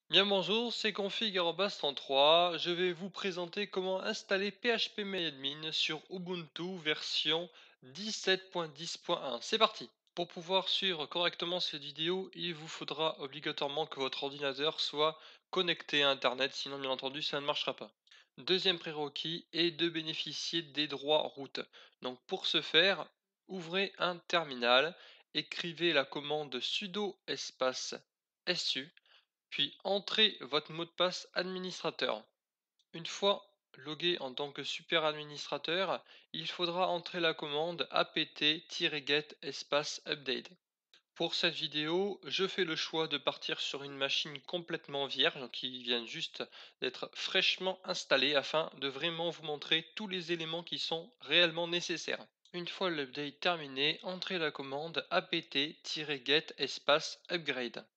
Bien bonjour, c'est config@33. Je vais vous présenter comment installer PHP sur Ubuntu version 17.10.1. C'est parti. Pour pouvoir suivre correctement cette vidéo, il vous faudra obligatoirement que votre ordinateur soit connecté à Internet, sinon bien entendu ça ne marchera pas. Deuxième prérequis est de bénéficier des droits root. Donc pour ce faire, ouvrez un terminal, écrivez la commande sudo espace su puis entrez votre mot de passe administrateur. Une fois logué en tant que super administrateur, il faudra entrer la commande apt-get espace update. Pour cette vidéo, je fais le choix de partir sur une machine complètement vierge qui vient juste d'être fraîchement installée afin de vraiment vous montrer tous les éléments qui sont réellement nécessaires. Une fois l'update terminé, entrez la commande apt-get espace upgrade.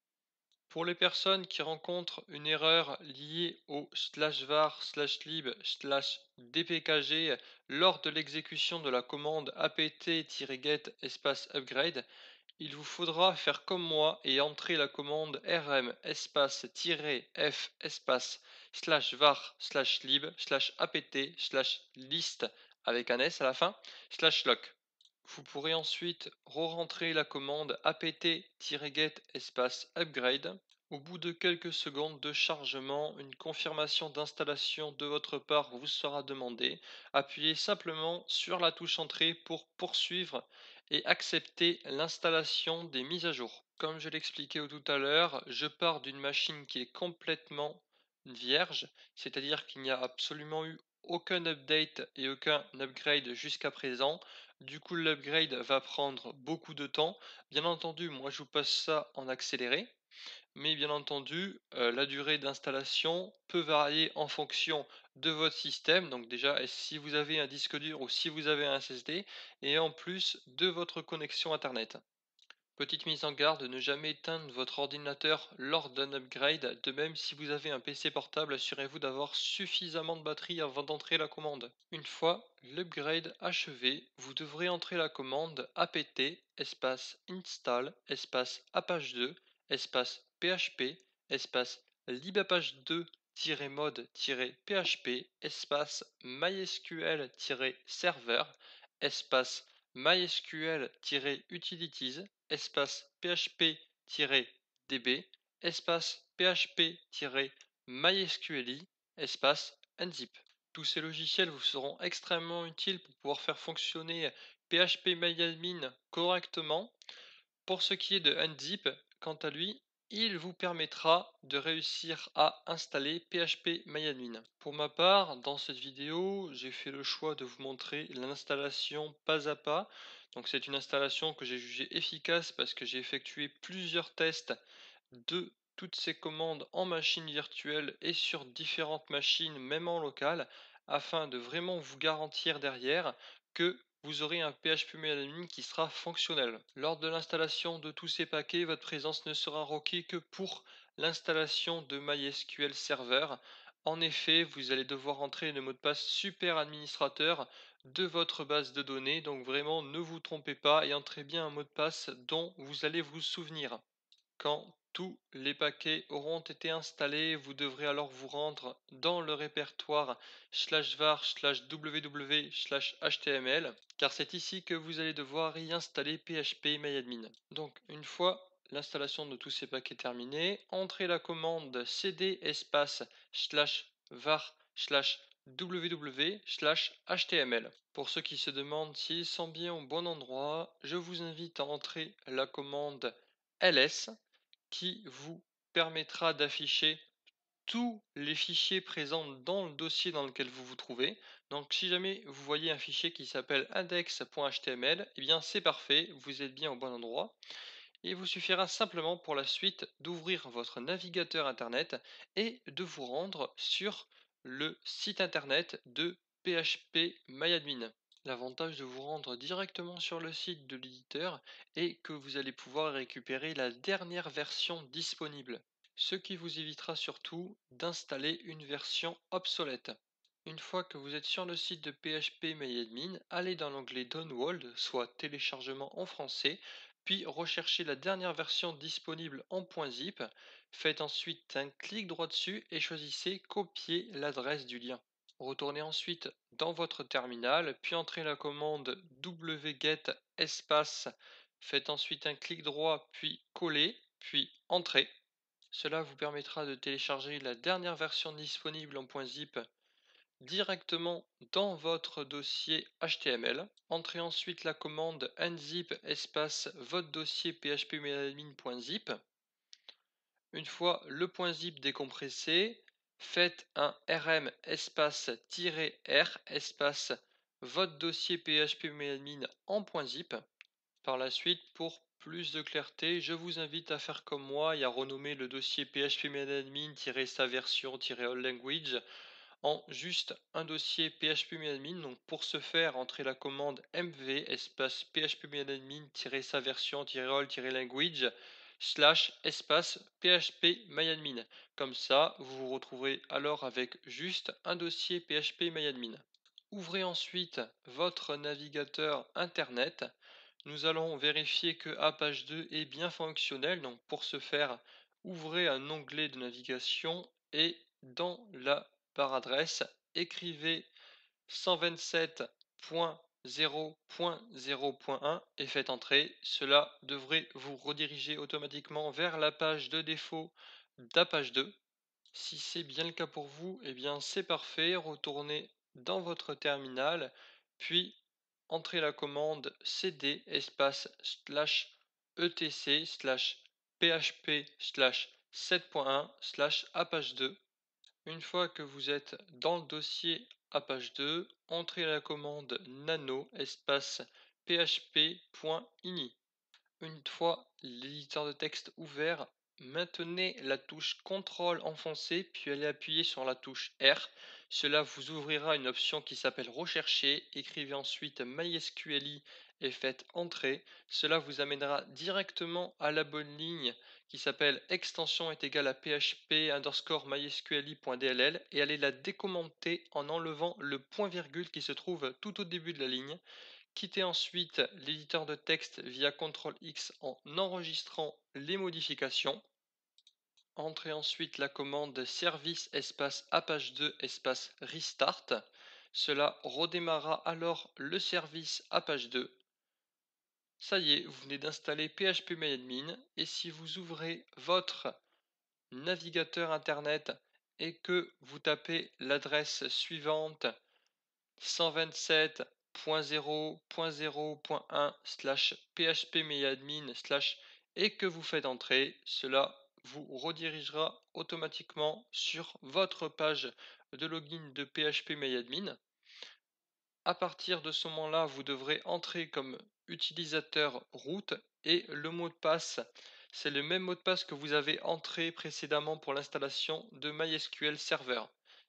Pour les personnes qui rencontrent une erreur liée au /var/lib/dpkg lors de l'exécution de la commande apt-get espace upgrade, il vous faudra faire comme moi et entrer la commande rm espace-f espace /var/lib/apt/list avec un s à la fin /loc. Vous pourrez ensuite re-rentrer la commande apt-get espace upgrade. Au bout de quelques secondes de chargement, une confirmation d'installation de votre part vous sera demandée. Appuyez simplement sur la touche entrée pour poursuivre et accepter l'installation des mises à jour. Comme je l'expliquais tout à l'heure, je pars d'une machine qui est complètement vierge, c'est-à-dire qu'il n'y a absolument eu aucun update et aucun upgrade jusqu'à présent. Du coup, l'upgrade va prendre beaucoup de temps. Bien entendu, moi je vous passe ça en accéléré, mais bien entendu, la durée d'installation peut varier en fonction de votre système. Donc déjà, si vous avez un disque dur ou si vous avez un SSD et en plus de votre connexion internet. Petite mise en garde, ne jamais éteindre votre ordinateur lors d'un upgrade. De même, si vous avez un PC portable, assurez-vous d'avoir suffisamment de batterie avant d'entrer la commande. Une fois l'upgrade achevé, vous devrez entrer la commande apt espace install espace apache2 espace php espace libapache2-mode-php espace mysql-server espace mysql-utilities espace php-db espace php-mysqli espace unzip. Tous ces logiciels vous seront extrêmement utiles pour pouvoir faire fonctionner PHP correctement. Pour ce qui est de unzip, quant à lui, il vous permettra de réussir à installer PHP Pour ma part, dans cette vidéo, j'ai fait le choix de vous montrer l'installation pas à pas. Donc c'est une installation que j'ai jugée efficace parce que j'ai effectué plusieurs tests de toutes ces commandes en machine virtuelle et sur différentes machines, même en local, afin de vraiment vous garantir derrière que vous aurez un PHP qui sera fonctionnel. Lors de l'installation de tous ces paquets, votre présence ne sera requise que pour l'installation de MySQL Server. En effet, vous allez devoir entrer le mot de passe super administrateur de votre base de données, donc vraiment ne vous trompez pas et entrez bien un mot de passe dont vous allez vous souvenir. Quand tous les paquets auront été installés, vous devrez alors vous rendre dans le répertoire /var/www/html car c'est ici que vous allez devoir y installer php-myadmin. Donc une fois l'installation de tous ces paquets terminée, entrez la commande cd espace /var/www/html. Pour ceux qui se demandent s'ils sont bien au bon endroit, je vous invite à entrer la commande ls qui vous permettra d'afficher tous les fichiers présents dans le dossier dans lequel vous vous trouvez. Donc si jamais vous voyez un fichier qui s'appelle index.html, eh bien c'est parfait, vous êtes bien au bon endroit. Il vous suffira simplement pour la suite d'ouvrir votre navigateur internet et de vous rendre sur le site internet de PHP L'avantage de vous rendre directement sur le site de l'éditeur est que vous allez pouvoir récupérer la dernière version disponible, ce qui vous évitera surtout d'installer une version obsolète. Une fois que vous êtes sur le site de PHP allez dans l'onglet Download, soit téléchargement en français, puis recherchez la dernière version disponible en .zip. Faites ensuite un clic droit dessus et choisissez copier l'adresse du lien. Retournez ensuite dans votre terminal, puis entrez la commande wget espace. Faites ensuite un clic droit, puis coller, puis entrer. Cela vous permettra de télécharger la dernière version disponible en .zip directement dans votre dossier HTML. Entrez ensuite la commande unzip espace votre dossier phpMyAdmin.zip. Une fois le .zip décompressé, faites un rm espace -r espace votre dossier phpMyAdmin en .zip. Par la suite, pour plus de clarté, je vous invite à faire comme moi et à renommer le dossier phpMyAdmin-sa version-all language en juste un dossier phpMyAdmin. Donc pour ce faire, entrez la commande mv espace phpMyAdmin-sa version-all-language /espace phpMyAdmin. Comme ça, vous vous retrouverez alors avec juste un dossier phpMyAdmin. Ouvrez ensuite votre navigateur internet. Nous allons vérifier que page 2 est bien fonctionnel. Donc pour ce faire, ouvrez un onglet de navigation et dans la barre adresse, écrivez 127.0.0.1 et faites entrer. Cela devrait vous rediriger automatiquement vers la page de défaut d'Apage 2. Si c'est bien le cas pour vous, eh bien c'est parfait. Retournez dans votre terminal, puis entrez la commande cd espace slash etc slash php slash 7.1 slash apage 2. Une fois que vous êtes dans le dossier Apage 2, entrez la commande nano espace php.ini. Une fois l'éditeur de texte ouvert, maintenez la touche CTRL enfoncée puis allez appuyer sur la touche R. Cela vous ouvrira une option qui s'appelle Rechercher. Écrivez ensuite MySQLi et faites Entrer. Cela vous amènera directement à la bonne ligne qui s'appelle extension est égale à php underscore mysqli.dll et allez la décommenter en enlevant le point virgule qui se trouve tout au début de la ligne. Quittez ensuite l'éditeur de texte via CTRL-X en enregistrant les modifications. Entrez ensuite la commande service espace apage 2 espace restart. Cela redémarrera alors le service Apage 2. Ça y est, vous venez d'installer phpMyAdmin et si vous ouvrez votre navigateur internet et que vous tapez l'adresse suivante 127.0.0.1 slash phpMyAdmin slash et que vous faites entrer, cela vous redirigera automatiquement sur votre page de login de phpMyAdmin. À partir de ce moment-là, vous devrez entrer comme utilisateur root et le mot de passe, c'est le même mot de passe que vous avez entré précédemment pour l'installation de MySQL Server.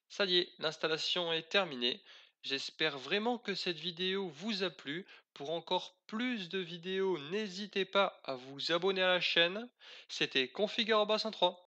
Ça y est, l'installation est terminée. J'espère vraiment que cette vidéo vous a plu. Pour encore plus de vidéos, n'hésitez pas à vous abonner à la chaîne. C'était Configure 103.